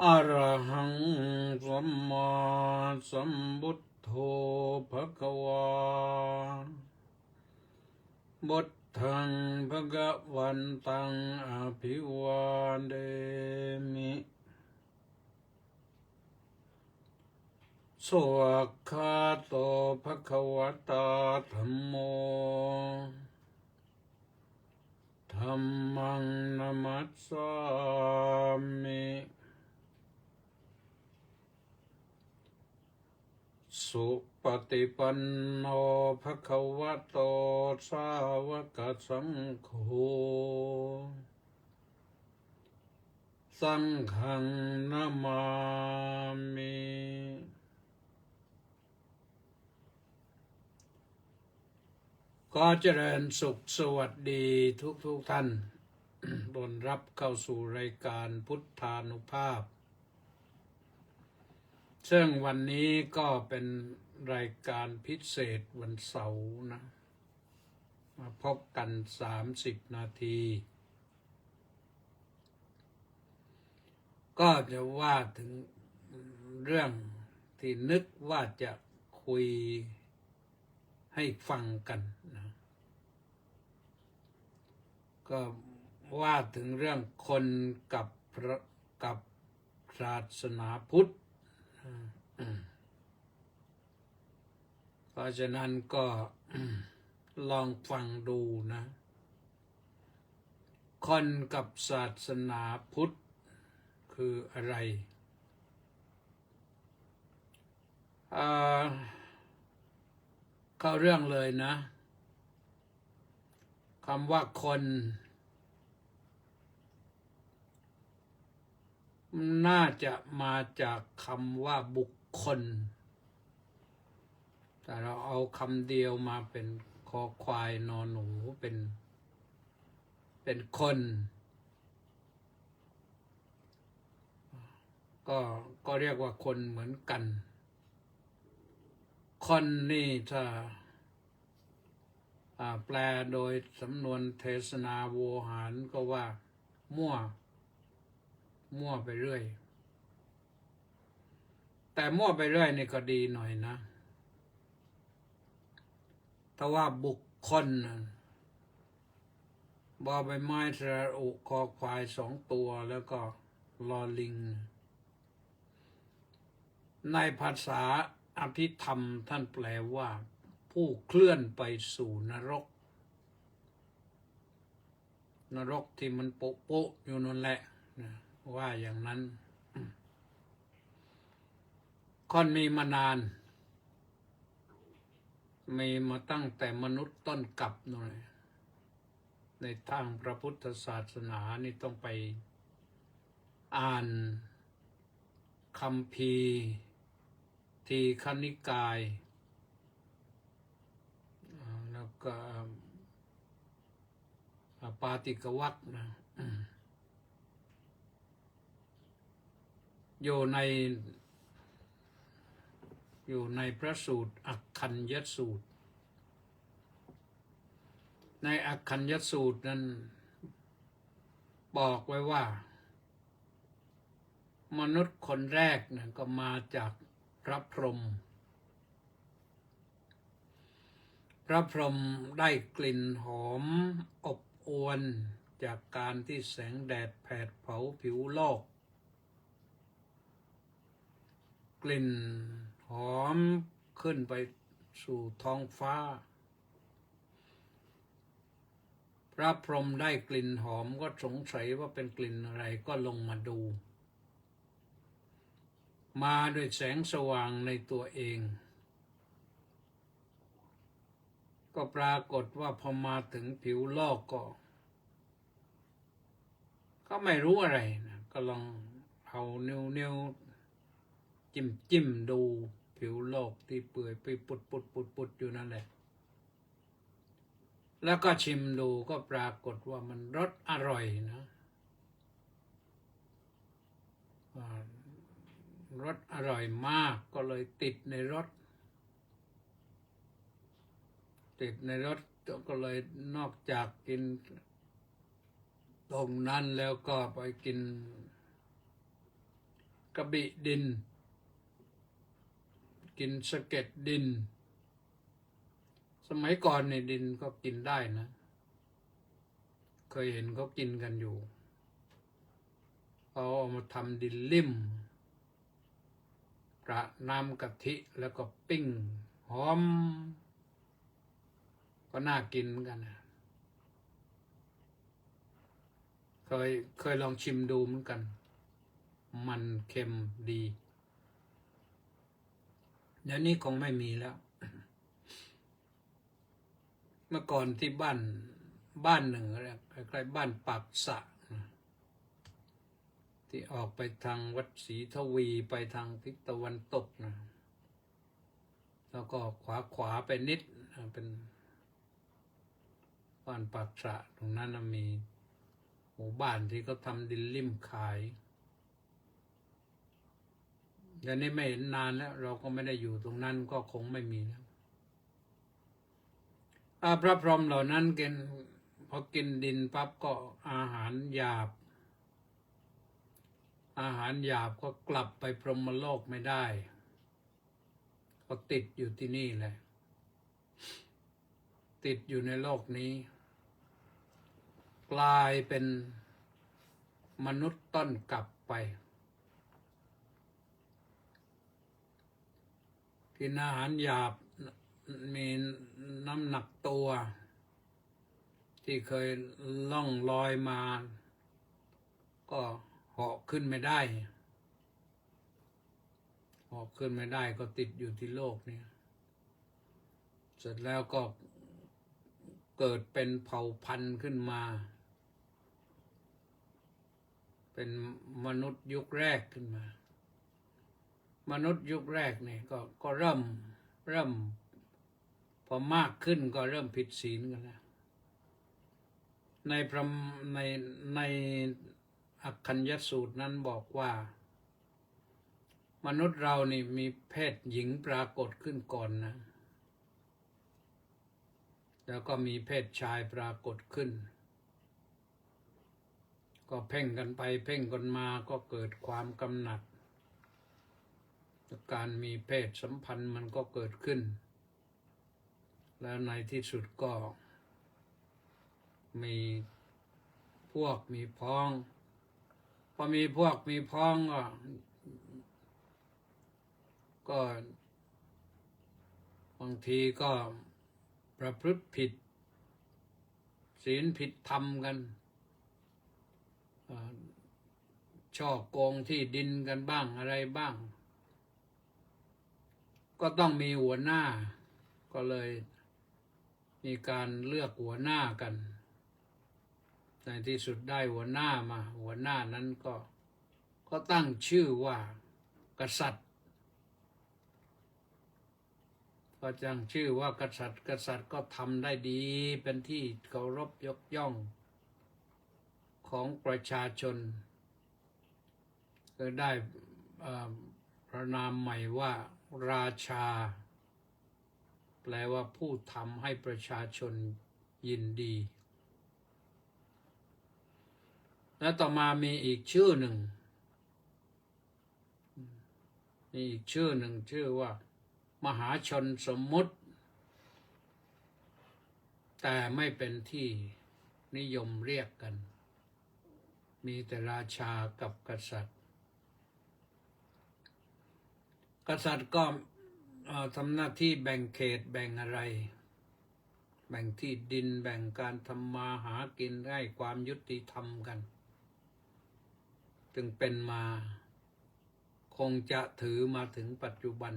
อะระหังสัมมาสัมพุทโธภะคะวาพุทธังภะคะวันตังอภิวาเทมิสวากขาโตภะคะวะตาธัมโมธัมมังนัมมัสสามิสุปฏิปันโนภะคะวะโตสาวกสังโฆสังฆังนามามิก็เจริญสุขสวัสดีทุกท่านต้อนรับเข้าสู่รายการพุทธานุภาพซึ่งวันนี้ก็เป็นรายการพิเศษวันเสาร์นะมาพบกัน30 นาทีก็จะว่าถึงเรื่องที่นึกว่าจะคุยให้ฟังกันนะก็ว่าถึงเรื่องคนกับศาสนาพุทธเพราะฉะนั้นก็ลองฟังดูนะคนกับศาสนาพุทธคืออะไรเข้าเรื่องเลยนะคำว่าคนน่าจะมาจากคำว่าบุคคลแต่เราเอาคำเดียวมาเป็นคอควายนอนหนูเป็นคนก็เรียกว่าคนเหมือนกันคนนี่ถ้าแปลโดยสำนวนเทศนาโวหารก็ว่ามั่วไปเรื่อยแต่มั่วไปเรื่อยนี่ก็ดีหน่อยนะถ้าว่าบุคคลบอใบไม้สระอุคอควาย2 ตัวแล้วก็ลอลิงในภาษาอภิธรรมท่านแปลว่าผู้เคลื่อนไปสู่นรกที่มันโป๊ะอยู่นั่นแหละว่าอย่างนั้นคนมีมานานมีมาตั้งแต่มนุษย์ต้นกลับนั่นแหละในทางพระพุทธศาสนานี่ต้องไปอ่านคัมภีร์ทีฆนิกายแล้วก็ปาติกวรรคนะอยู่ในพระสูตรอักขัญญสูตรในอักขัญญสูตรนั้นบอกไว้ว่ามนุษย์คนแรกนะก็มาจากพระพรหมได้กลิ่นหอมอบอวลจากการที่แสงแดดแผดเผาผิวโลกกลิ่นหอมขึ้นไปสู่ท้องฟ้าพระพรหมได้กลิ่นหอมก็สงสัยว่าเป็นกลิ่นอะไรก็ลงมาดูมาด้วยแสงสว่างในตัวเองก็ปรากฏว่าพอมาถึงผิวโลกก็ไม่รู้อะไรนะก็ลองเอานิ้วจิ้มดูผิวโลกที่เปื่อยไปปุดอยู่นั่นแหละแล้วก็ชิมดูก็ปรากฏว่ามันรสอร่อยนะรสอร่อยมากก็เลยติดในรสก็เลยนอกจากกินตรงนั้นแล้วก็ไปกิน กระบี่ดิน กินสะเก็ดดิน สมัยก่อนในดินก็กินได้นะ เคยเห็นเขากินกันอยู่เอามาทำดินลิ่มประน้ำกะทิแล้วก็ปิ้งหอมก็น่ากินเหมือนกันนะเคยลองชิมดูเหมือนกันมันเค็มดีเดี๋ยวนี้คงไม่มีแล้ว เมื่อก่อนที่บ้านหนึ่งคล้ายๆบ้านปากสะที่ออกไปทางวัดศรีทวีไปทางทิศตะวันตกนะแล้วก็ขวาไปนิดเป็นบ้านปากสะตรงนั้นมีหมู่บ้านที่เขาทำดินลิ่มขายเดี๋ยวนี้ไม่เห็นนานแล้วเราก็ไม่ได้อยู่ตรงนั้นก็คงไม่มีแล้วพระพรหมเหล่านั้นพอกินดินปั๊บก็อาหารหยาบก็กลับไปพรหมโลกไม่ได้ก็ติดอยู่ที่นี่แหละติดอยู่ในโลกนี้กลายเป็นมนุษย์ต้นกลับไปกินอาหารหยาบมีน้ำหนักตัวที่เคยล่องลอยมาก็เหาะขึ้นไม่ได้ก็ติดอยู่ที่โลกนี้เสร็จแล้วก็เกิดเป็นเผ่าพันธุ์ขึ้นมาเป็นมนุษย์ยุคแรกขึ้นมามนุษย์ยุคแรกนี่ก็เริ่มพอมากขึ้นก็เริ่มผิดศีลกันแล้วในอักขัญญสูตรนั้นบอกว่ามนุษย์เรานี่มีเพศหญิงปรากฏขึ้นก่อนนะแล้วก็มีเพศชายปรากฏขึ้นก็เพ่งกันไปเพ่งกันมาก็เกิดความกำหนัดการมีเพศสัมพันธ์มันก็เกิดขึ้นแล้วในที่สุดก็มีพวกมีพ้องพอมีพวกมีพ้องก็บางทีก็ประพฤติผิดศีลผิดธรรมกันช่อโกงที่ดินกันบ้างอะไรบ้างก็ต้องมีหัวหน้าก็เลยมีการเลือกหัวหน้ากันในที่สุดได้หัวหน้ามาหัวหน้านั้นก็ตั้งชื่อว่ากษัตริย์ก็ตั้งชื่อว่ากษัตริย์ก็ทำได้ดีเป็นที่เคารพยกย่องของประชาชนก็ได้พระนามใหม่ว่าราชาแปลว่าผู้ทำให้ประชาชนยินดีและต่อมามีอีกชื่อหนึ่งชื่อว่ามหาชนสมมุติแต่ไม่เป็นที่นิยมเรียกกันมีแต่ราชากับกษัตริย์ก็ทำหน้าที่แบ่งเขตแบ่งอะไรแบ่งที่ดินแบ่งการทำมาหากินให้ความยุติธรรมกันจึงเป็นมาคงจะถือมาถึงปัจจุบัน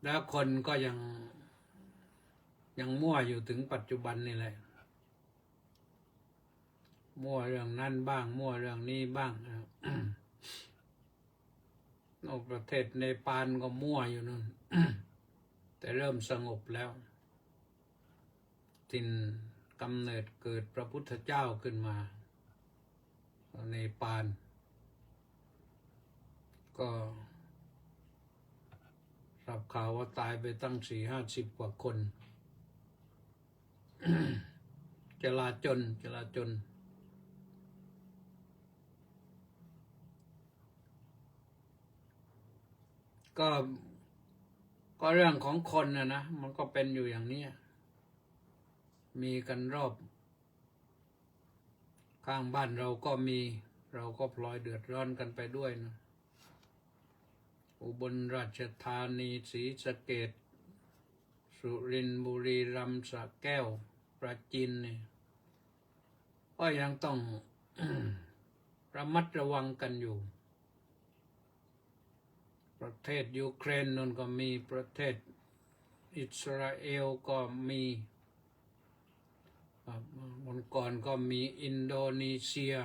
แล้วคนก็ยังมั่วอยู่ถึงปัจจุบันนี่แหละมั่วเรื่องนั้นบ้างมั่วเรื่องนี้บ้าง นอกประเทศเนปาลก็มั่วอยู่นั่น แต่เริ่มสงบแล้วถิ่นกำเนิดเกิดพระพุทธเจ้าขึ้นมาเนปาลก็รับข่าวว่าตายไปตั้ง40-50 กว่าคน จลาจล ก็ก็เรื่องของคนนะมันก็เป็นอยู่อย่างนี้มีกันรอบข้างบ้านเราก็มีเราก็พลอยเดือดร้อนกันไปด้วยนะอุบลราชธานีศรีสะเกษสุรินทร์บุรีรัมย์สระแก้วปราจีนเนี่ยก็ยังต้อง ระมัดระวังกันอยู่ประเทศยูเครนนั่นก็มีประเทศอิสราเอลก็มีวันก่อนก็มีอินโดนีเซีย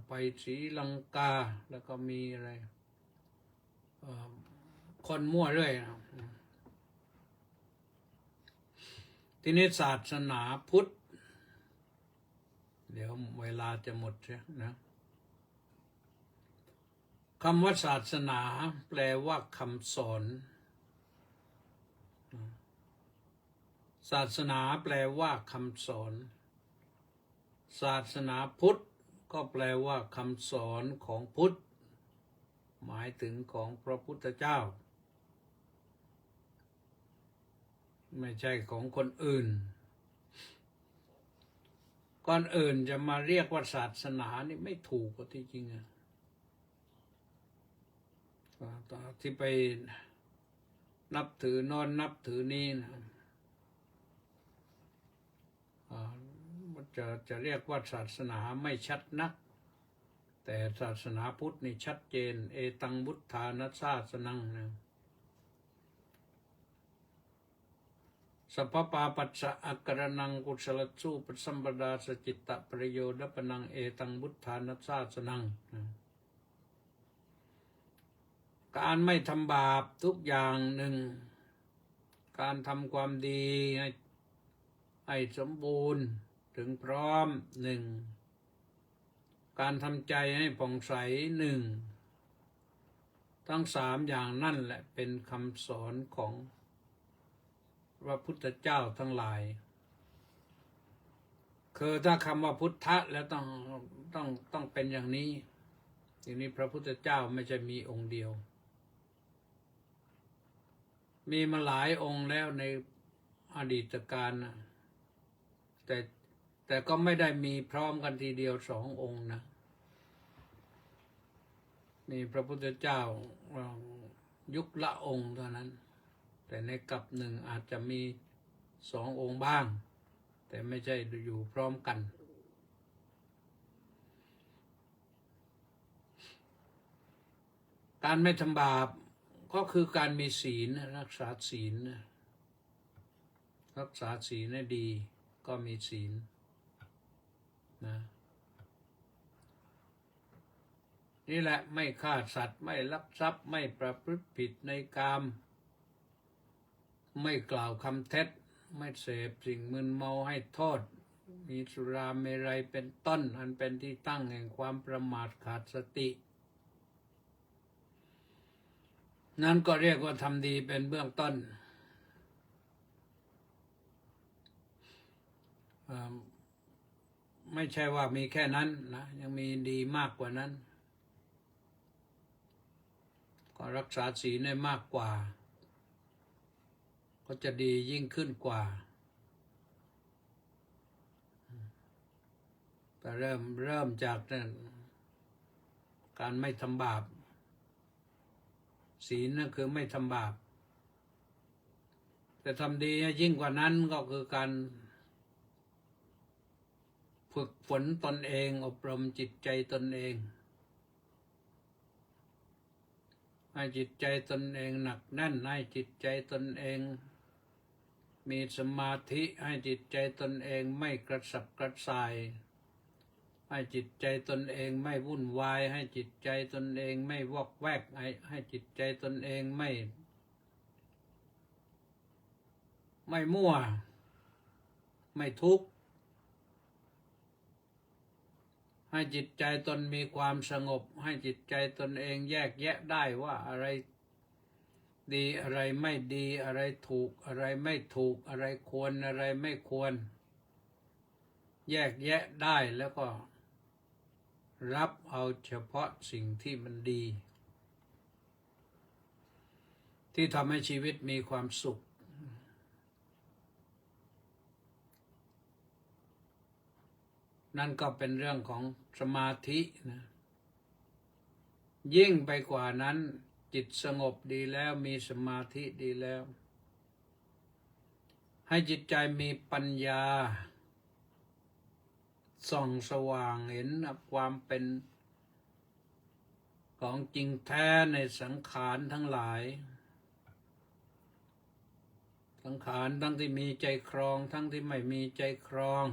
ไปศรีลังกาแล้วก็มีอะไรคนมั่วเรื่อยนะทีนี้ศาสนาพุทธเดี๋ยวเวลาจะหมดใช่นะคำว่าศาสนาแปลว่าคำสอนศาสนาแปลว่าคำสอนศาสนาพุทธก็แปลว่าคำสอนของพุทธหมายถึงของพระพุทธเจ้าไม่ใช่ของคนอื่นก่อนอื่นจะมาเรียกว่าศาสนานี่ไม่ถูกก็ที่จริงที่ไปนับถือนอนนับถือนี่นะจะเรียกว่าศาสนาไม่ชัดนักแต่ศาสนาพุทธนี่ชัดเจนเอตังพุทธานัสสาสนังนะสัพพปาปัสสะอักกรนังกุศลสูปสัมปดาสจิตตประโยชน์ปนังเอตังพุทธานัสสาสนังการไม่ทำบาปทุกอย่างหนึ่งการทำความดีให้สมบูรณ์ถึงพร้อมหนึ่งการทำใจให้ผ่องใสหนึ่งทั้งสามอย่างนั่นแหละเป็นคำสอนของพระพุทธเจ้าทั้งหลายคือถ้าคำว่าพุทธะแล้วต้องเป็นอย่างนี้ทีนี้พระพุทธเจ้าไม่ใช่มีองค์เดียวมีมาหลายองค์แล้วในอดีตการนะแต่ก็ไม่ได้มีพร้อมกันทีเดียวสององค์นะมีพระพุทธเจ้ายุคละองค์เท่านั้นแต่ในกัปหนึ่งอาจจะมีสององค์บ้างแต่ไม่ใช่อยู่พร้อมกันการไม่ทำบาปก็คือการมีศีลรักษาศีลรักษาศีลให้ดีก็มีศีลนะนี่แหละไม่ฆ่าสัตว์ไม่ลักทรัพย์ไม่ประพฤติผิดในกามไม่กล่าวคำเท็จไม่เสพสิ่งมึนเมาให้โทษมีสุราเมรัยเป็นต้นอันเป็นที่ตั้งแห่งความประมาทขาดสตินั่นก็เรียกว่าทำดีเป็นเบื้องต้นไม่ใช่ว่ามีแค่นั้นนะยังมีดีมากกว่านั้นก็รักษาศีลได้มากกว่าก็จะดียิ่งขึ้นกว่าแต่เริ่มจากการไม่ทำบาปศีลนั่นคือไม่ทำบาปแต่ทำดียิ่งกว่านั้นก็คือการฝึกฝนตนเองอบรมจิตใจตนเองให้จิตใจตนเองหนักแน่นให้จิตใจตนเองมีสมาธิให้จิตใจตนเองไม่กระสับกระส่ายให้จิตใจตนเองไม่วุ่นวายให้จิตใจตนเองไม่วอกแวกให้จิตใจตนเองไม่มั่วไม่ทุกข์ให้จิตใจตนมีความสงบให้จิตใจตนเองแยกแยะได้ว่าอะไรดีอะไรไม่ดีอะไรถูกอะไรไม่ถูกอะไรควรอะไรไม่ควรแยกแยะได้แล้วก็รับเอาเฉพาะสิ่งที่มันดี ที่ทำให้ชีวิตมีความสุขนั่นก็เป็นเรื่องของสมาธินะยิ่งไปกว่านั้นจิตสงบดีแล้วมีสมาธิดีแล้วให้จิตใจมีปัญญาส่องสว่างเห็นความเป็นของจริงแท้ในสังขารทั้งหลายสังขารทั้งที่มีใจครองทั้งที่ไม่มีใจครอง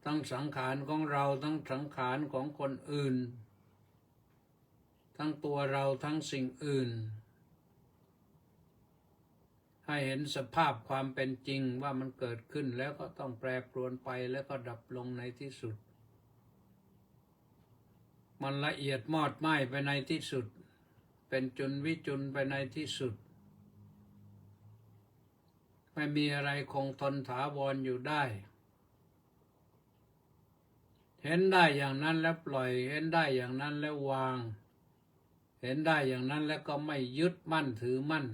ทั้งสังขารของเราทั้งสังขารของคนอื่นทั้งตัวเราทั้งสิ่งอื่นให้เห็นสภาพความเป็นจริงว่ามันเกิดขึ้นแล้วก็ต้องแปรปรวนไปแล้วก็ดับลงในที่สุดมันละเอียดมอดไหม้ไปในที่สุดเป็นจุลวิจุลไปในที่สุดไม่มีอะไรคงทนถาวรอยู่ได้เห็นได้อย่างนั้นแล้วปล่อยเห็นได้อย่างนั้นแล้ววางเห็นได้อย่างนั้นแล้วก็ไม่ยึดมั่นถือมั่น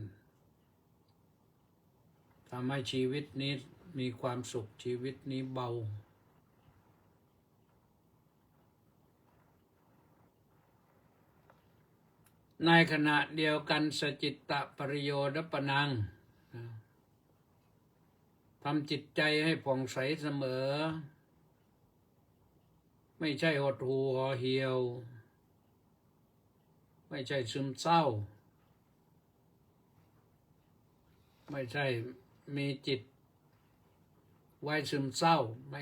ทำให้ชีวิตนี้มีความสุขชีวิตนี้เบาในขณะเดียวกันสจิตตปริโยดปนังทำจิตใจให้ผ่องใสเสมอไม่ใช่หดหู่ห่อเหี่ยวไม่ใช่ซึมเศร้าไม่ใช่มีจิตไว้ซึมเศร้าไม่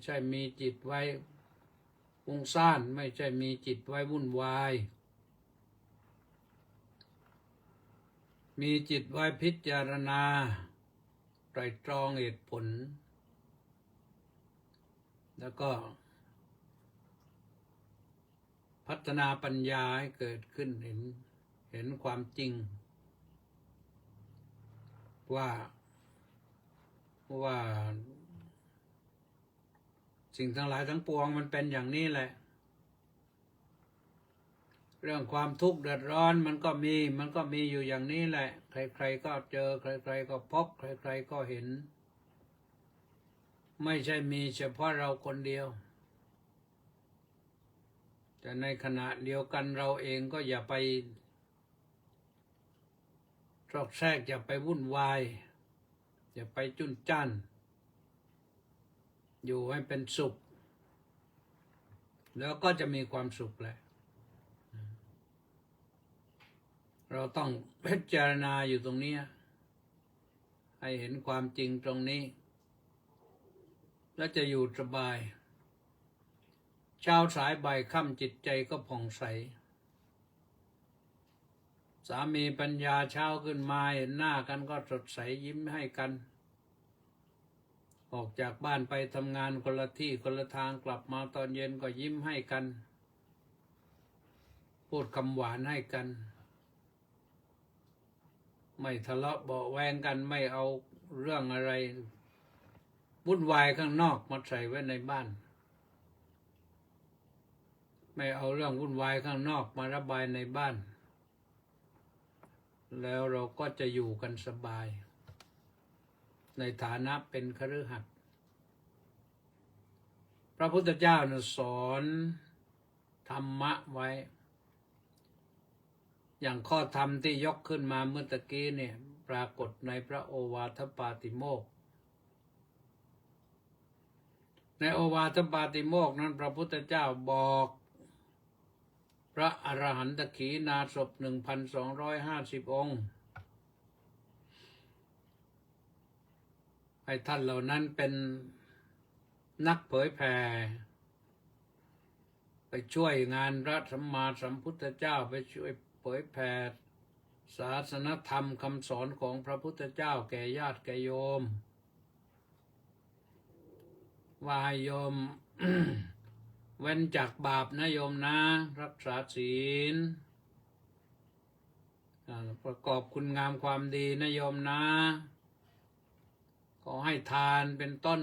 ใช่มีจิตไว้ฟุ้งซ่านไม่ใช่มีจิตไว้วุ่นวายมีจิตไว้พิจารณาไตร่ตรองเหตุผลแล้วก็พัฒนาปัญญาให้เกิดขึ้นเห็นความจริงว่าสิ่งทั้งหลายทั้งปวงมันเป็นอย่างนี้แหละเรื่องความทุกข์เดือดร้อนมันก็มีอยู่อย่างนี้แหละใครๆก็เจอใครๆก็พบใครๆก็เห็นไม่ใช่มีเฉพาะเราคนเดียวแต่ในขณะเดียวกันเราเองก็อย่าไปตรอกแทรกอย่าไปวุ่นวายอย่าไปจุนจ้านอยู่ให้เป็นสุขแล้วก็จะมีความสุขแหละเราต้องพิจารณาอยู่ตรงนี้ให้เห็นความจริงตรงนี้แล้วจะอยู่สบายเช้าสายบ่ายค่ำจิตใจก็ผ่องใสสามีปัญญาเช้าขึ้นมาเห็นหน้ากันก็สดใสยิ้มให้กันออกจากบ้านไปทำงานคนละที่คนละทางกลับมาตอนเย็นก็ยิ้มให้กันพูดคำหวานให้กันไม่ทะเลาะเบาะแวงกันไม่เอาเรื่องอะไรวุ่นวายข้างนอกมาใส่ไว้ในบ้านไม่เอาเรื่องวุ่นวายข้างนอกมาระบายในบ้านแล้วเราก็จะอยู่กันสบายในฐานะเป็นคฤหัสถ์พระพุทธเจ้าสอนธรรมะไว้อย่างข้อธรรมที่ยกขึ้นมาเมื่อตะกี้เนี่ยปรากฏในพระโอวาทปาติโมกข์ในโอวาทปาติโมกข์นั้นพระพุทธเจ้าบอกพระอรหันตขีณาสพ 1,250 องค์ให้ท่านเหล่านั้นเป็นนักเผยแผ่ไปช่วยงานพระสัมมาสัมพุทธเจ้าไปช่วยเผยแผ่ศาสนธรรมคำสอนของพระพุทธเจ้าแก่ญาติแก่โยมว่าให้โยม เว้นจากบาปนะโยมนะรักษาศีลประกอบคุณงามความดีนะโยมนะขอให้ทานเป็นต้น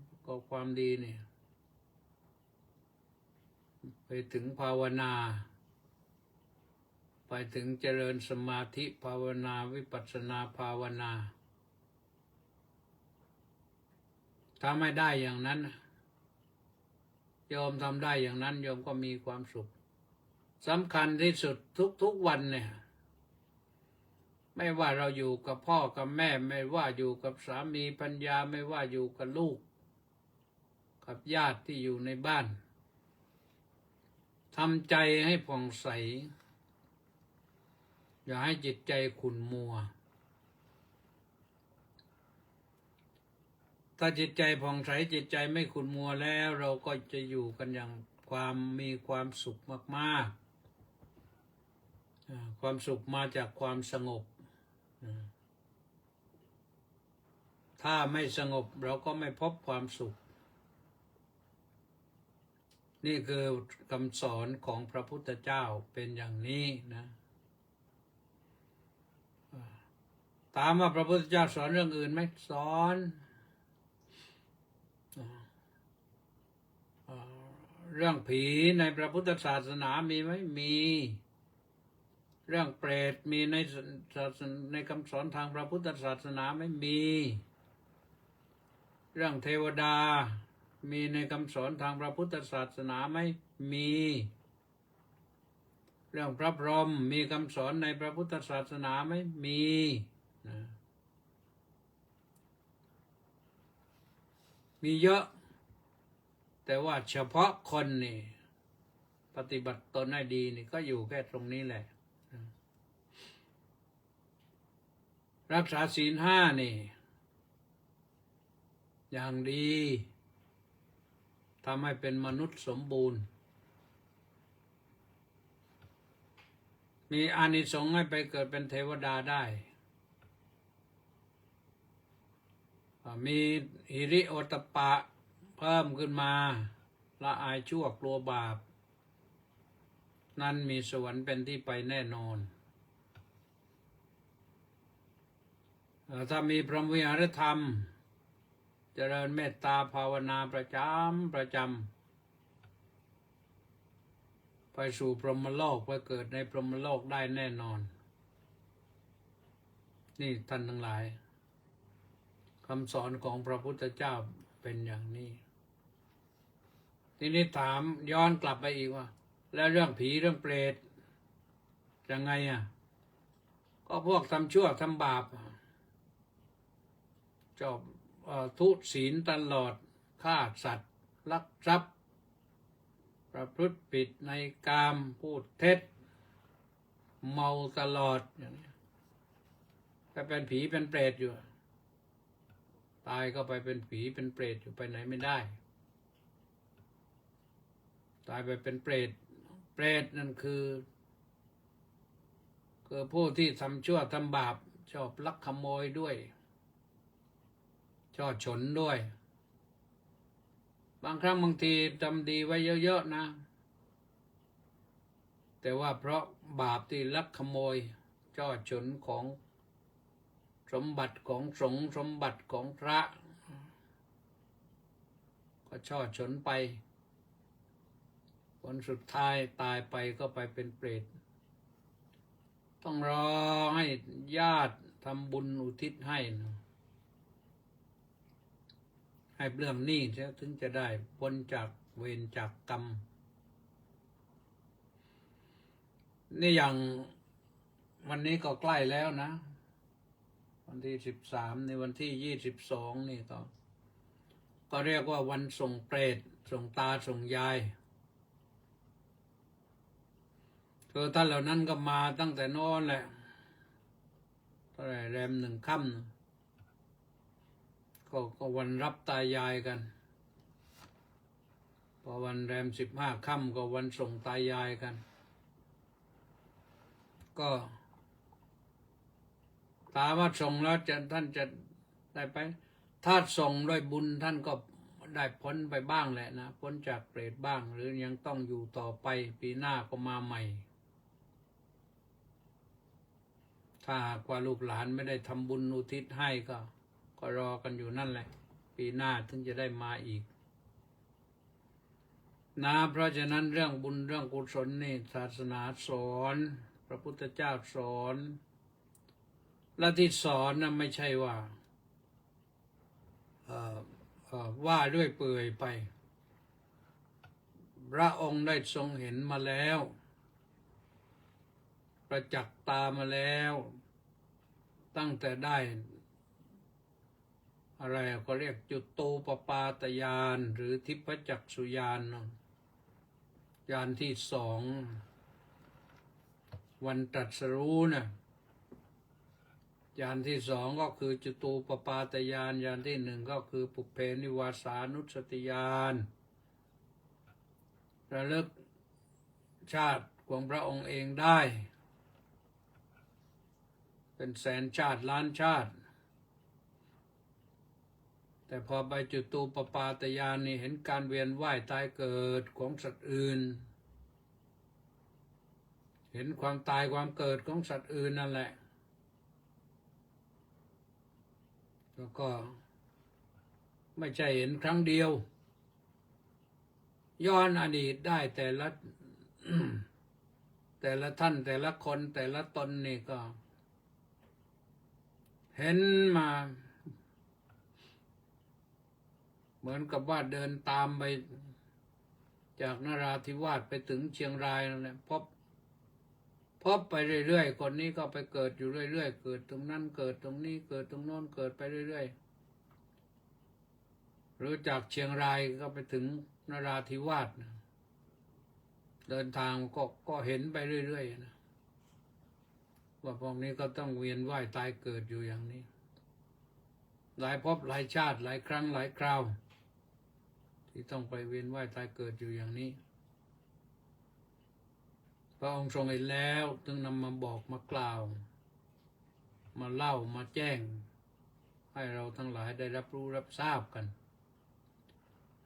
ประกอบความดีเนี่ยไปถึงภาวนาภ ถึงเจริญสมาธิภาวนาวิปัสสนาภาวนาถ้าไม่ได้อย่างนั้นโยมทำได้อย่างนั้นโยมก็มีความสุขสำคัญที่สุดทุกวันเนี่ยไม่ว่าเราอยู่กับพ่อกับแม่ไม่ว่าอยู่กับสามีภรรยาไม่ว่าอยู่กับลูกกับญาติที่อยู่ในบ้านทำใจให้ผ่องใสอย่าให้จิตใจขุ่นมัวถ้าจิตใจผ่องใสจิตใจไม่ขุ่นมัวแล้วเราก็จะอยู่กันอย่างมีความสุขมากๆความสุขมาจากความสงบถ้าไม่สงบเราก็ไม่พบความสุขนี่คือคำสอนของพระพุทธเจ้าเป็นอย่างนี้นะถามว่าพระพุทธเจ้าสอนเรื่องอื่นไหมสอนเรื่องผีในพระพุทธศาสนามีไหมมีเรื่องเปรตมีในคำสอนทางพระพุทธศาสนาไม่มีเรื่องเทวดามีในคำสอนทางพระพุทธศาสนาไม่มีเรื่องพระพรหมมีคำสอนในพระพุทธศาสนาไม่มีนะมีเยอะแต่ว่าเฉพาะคนนี่ปฏิบัติตนให้ดีนี่ก็อยู่แค่ตรงนี้แหละรักษาศีลห้านี่อย่างดีทำให้เป็นมนุษย์สมบูรณ์มีอานิสงส์ให้ไปเกิดเป็นเทวดาได้มีหิริโอตตัปปะเพิ่มขึ้นมาละอายชั่วกลัวบาปนั้นมีสวรรค์เป็นที่ไปแน่นอนถ้ามีพรหมวิหารธรรมเจริญเมตตาภาวนาประจำไปสู่พรหมโลกไปเกิดในพรหมโลกได้แน่นอนนี่ท่านทั้งหลายคำสอนของพระพุทธเจ้าเป็นอย่างนี้ทีนี้ถามย้อนกลับไปอีกว่าแล้วเรื่องผีเรื่องเปรตยังไงก็พวกทำชั่วทำบาปชอบทุศีลตลอดฆ่าสัตว์ลักทรัพย์ประพฤติผิดในกามพูดเท็จเมาตลอดอย่างนี้ไปเป็นผีเป็นเปรตอยู่ตายก็ไปเป็นผีเป็นเปรตอยู่ไปไหนไม่ได้ตายไปเป็นเปรตนั่นคือผู้ที่ทำชั่วทำบาปชอบลักขโมยด้วยช่อฉนด้วยบางครั้งบางทีทำดีไว้เยอะๆนะแต่ว่าเพราะบาปที่ลักขโมยช่อฉนของสมบัติของสงฆ์สมบัติของพระก็ช่อฉนไปผลสุดท้ายตายไปก็ไปเป็นเปรตต้องรอให้ญาติทำบุญอุทิศให้เรื่องหนี้ถึงจะได้พ้นจากเวรจากกรรมนี่อย่างวันนี้ก็ใกล้แล้วนะวันที่13ในวันที่22นี่ก็เรียกว่าวันส่งเปรตส่งตาส่งยายคือท่านเหล่านั้นก็มาตั้งแต่โน้นแหละตั้งแต่แรม1 ค่ำก็วันรับตายายกันพอวันแรม15 ค่ำก็วันส่งตายายกันก็ถามว่าส่งแล้วท่านจะได้ไปถ้าส่งด้วยบุญท่านก็ได้พ้นไปบ้างแหละนะพ้นจากเปรตบ้างหรือยังต้องอยู่ต่อไปปีหน้าก็มาใหม่ถ้าหากว่าลูกหลานไม่ได้ทำบุญอุทิศให้ก็รอกันอยู่นั่นแหละปีหน้าถึงจะได้มาอีกนะเพราะฉะนั้นเรื่องบุญเรื่องกุศลนี่ศาสนาสอนพ ระพุทธเจ้าสอนและที่สอนนะไม่ใช่ว่าว่าด้วยเปื่อยไปพระองค์ได้ทรงเห็นมาแล้วประจักษ์ตามาแล้วตั้งแต่ได้อะไรก็เรียกจุตูปปาตญาณหรือทิพจักษุญาณญาณที่สองวันตรัสรู้นะญาณที่สองก็คือจุตูปปาตญาณญาณที่หนึ่งก็คือปุพเพนิวาสานุสติญาณระลึกชาติของพระองค์เองได้เป็นแสนชาติล้านชาติแต่พอไปจุตูปปาตญาณนี่เห็นการเวียนว่ายตายเกิดของสัตว์อื่นเห็นความตายความเกิดของสัตว์อื่นนั่นแหละแล้วก็ไม่ใช่เห็นครั้งเดียวย้อนอดีตได้แต่ละ แต่ละท่านแต่ละคนแต่ละตนนี่ก็เห็นมาเหมือนกับว่าเดินตามไปจากนราธิวาสไปถึงเชียงรายนั่นแหละพบไปเรื่อยๆคนนี้ก็ไปเกิดอยู่เรื่อยๆเกิดตรงนั้นเกิดตรงนี้เกิดตรงโน้นเกิดไปเรื่อยๆหรือจากเชียงรายก็ไปถึงนราธิวาสเดินทางก็เห็นไปเรื่อยๆนะว่าพวกนี้ก็ต้องเวียนว่ายตายเกิดอยู่อย่างนี้หลายภพหลายชาติหลายครั้งหลายคราวที่ต้องไปเวียนว่ายตายเกิดอยู่อย่างนี้พระองค์ทรงเห็นแล้วจึงนำมาบอกมากล่าวมาเล่ามาแจ้งให้เราทั้งหลายได้รับรู้รับทราบกัน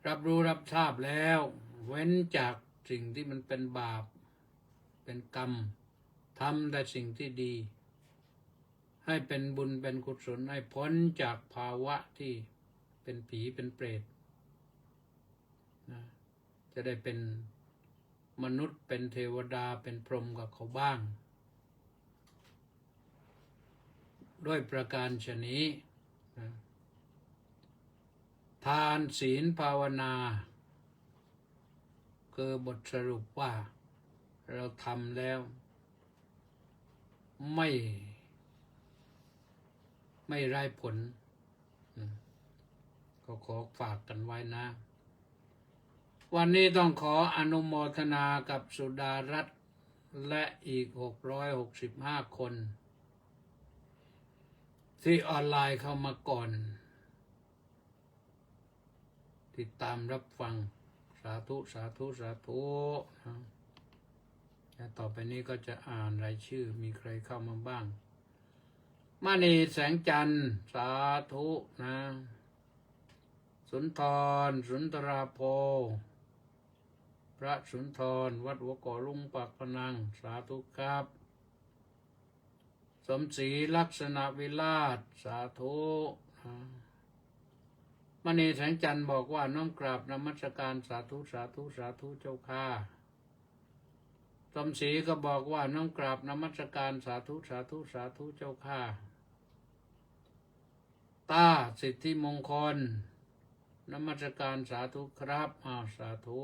รับรู้รับทราบแล้วเว้นจากสิ่งที่มันเป็นบาปเป็นกรรมทำแต่สิ่งที่ดีให้เป็นบุญเป็นกุศลให้พ้นจากภาวะที่เป็นผีเป็นเปรตนะจะได้เป็นมนุษย์เป็นเทวดาเป็นพรหมกับเขาบ้างด้วยประการฉะนี้นะทานศีลภาวนาคือบทสรุปว่าเราทำแล้วไม่ไร้ผลก็ขอฝากกันไว้นะวันนี้ต้องขออนุโมทนากับสุดารัตน์และอีก665คนที่ออนไลน์เข้ามาก่อนติดตามรับฟังสาธุสาธุสาธุนะต่อไปนี้ก็จะอ่านรายชื่อมีใครเข้ามาบ้างมณีแสงจันทร์สาธุนะสุนทรสุนทราโพพระสุนทรวัดหัวก่อลุงปากพนังสาธุครับสมศรีลักษณะวิราชสาธุมณีแสงจันทร์บอกว่าน้อมกราบนมัสการสาธุสาธุสาธุเจ้าค่ะสมศรีก็บอกว่าน้อมกราบนมัสการสาธุสาธุสาธุเจ้าค่ะตาสิทธิมงคลนมัสการสาธุครับสาธุ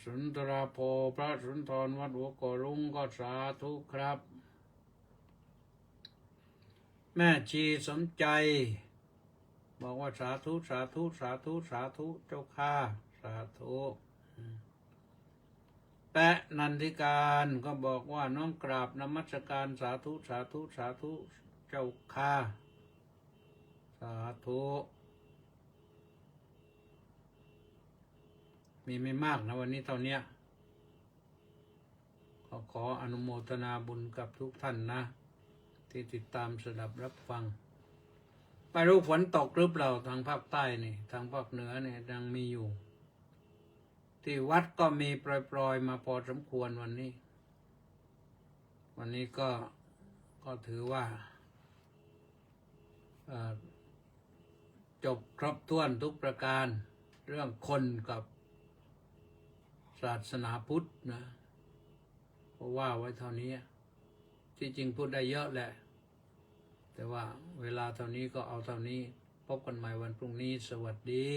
สุนทราโพพระสุนทรวัดหัวก่อลุงก็สาธุครับแม่ชีสมใจบอกว่าสาธุสาธุสาธุสาธุเจ้าค่ะสาธุแปะนันทิการก็บอกว่าน้อมกราบนมัสการสาธุสาธุสาธุเจ้าค่ะสาธุมีไม่มากนะวันนี้เท่านี้ขออนุโมทนาบุญกับทุกท่านนะที่ติดตามสดับรับฟังไม่รู้ฝนตกหรือเปล่าทางภาคใต้นี่ทางภาคเหนือเนี่ยยังมีอยู่ที่วัดก็มีปล่อยๆมาพอสมควรวันนี้ก็ถือว่าจบครบถ้วนทุกประการเรื่องคนกับ ศาสนาพุทธนะเพราะว่าไว้เท่านี้ที่จริงพูดได้เยอะแหละแต่ว่าเวลาเท่านี้ก็เอาเท่านี้พบกันใหม่วันพรุ่งนี้สวัสดี